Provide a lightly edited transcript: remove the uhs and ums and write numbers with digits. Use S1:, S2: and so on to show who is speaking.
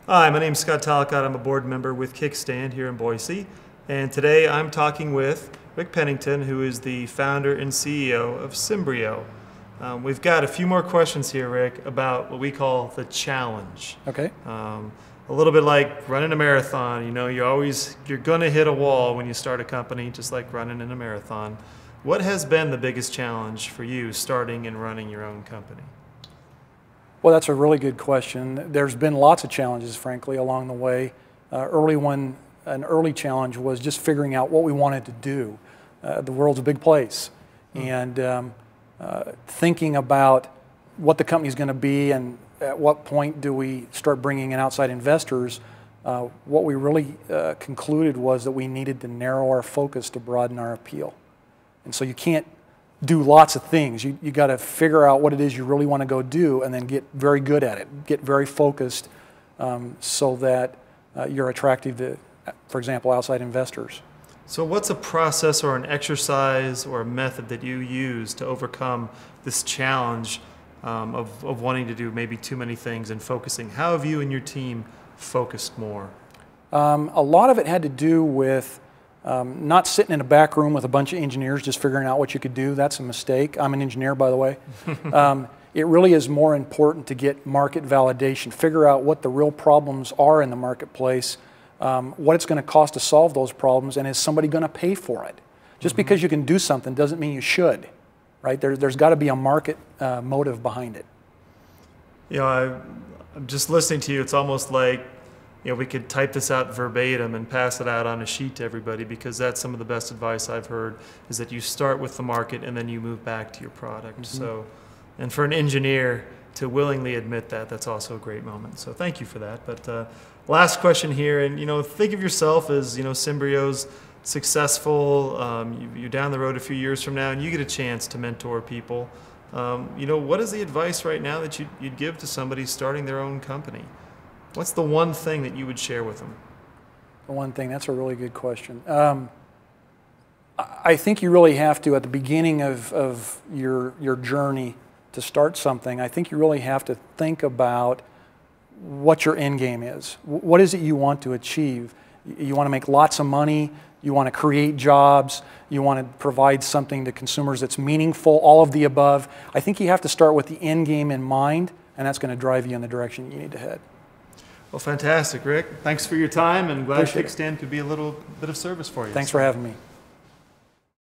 S1: Hi, my name is Scott Talcott. I'm a board member with Kickstand here in Boise. And today I'm talking with Rick Pennington, who is the founder and CEO of Symbrio. We've got a few more questions here, Rick, about what we call the challenge.
S2: Okay.
S1: A little bit like running a marathon. You know, you're going to hit a wall when you start a company, just like running in a marathon. What has been the biggest challenge for you starting and running your own company?
S2: Well, that's a really good question. There's been lots of challenges, frankly, along the way. An early challenge was just figuring out what we wanted to do. The world's a big place, and thinking about what the company's going to be and at what point do we start bringing in outside investors. What we really concluded was that we needed to narrow our focus to broaden our appeal. And so you can't do lots of things. You got to figure out what it is you really want to go do and then get very good at it, get very focused so that you're attractive to, for example, outside investors.
S1: So what's a process or an exercise or a method that you use to overcome this challenge of wanting to do maybe too many things and focusing? How have you and your team focused more?
S2: A lot of it had to do with not sitting in a back room with a bunch of engineers just figuring out what you could do. That's a mistake. I'm an engineer, by the way. It really is more important to get market validation, figure out what the real problems are in the marketplace, what it's going to cost to solve those problems, and is somebody going to pay for it? Just because you can do something doesn't mean you should, right? There's got to be a market motive behind it.
S1: You know, I'm just listening to you. It's almost like, you know, we could type this out verbatim and pass it out on a sheet to everybody, because that's some of the best advice I've heard, is that you start with the market and then you move back to your product. So, and for an engineer to willingly admit that, that's also a great moment. So thank you for that. But last question here, and you know, think of yourself as, you know, Symbrio's successful. You're down the road a few years from now and you get a chance to mentor people. You know, what is the advice right now that you'd give to somebody starting their own company? What's the one thing that you would share with them?
S2: The one thing, that's a really good question. I think you really have to, at the beginning of your journey to start something, I think you really have to think about what your end game is. What is it you want to achieve? You want to make lots of money, you want to create jobs, you want to provide something to consumers that's meaningful, all of the above. I think you have to start with the end game in mind, and that's going to drive you in the direction you need to head.
S1: Well, fantastic, Rick. Thanks for your time, and glad Kickstand could be a little bit of service for you.
S2: Thanks for having me.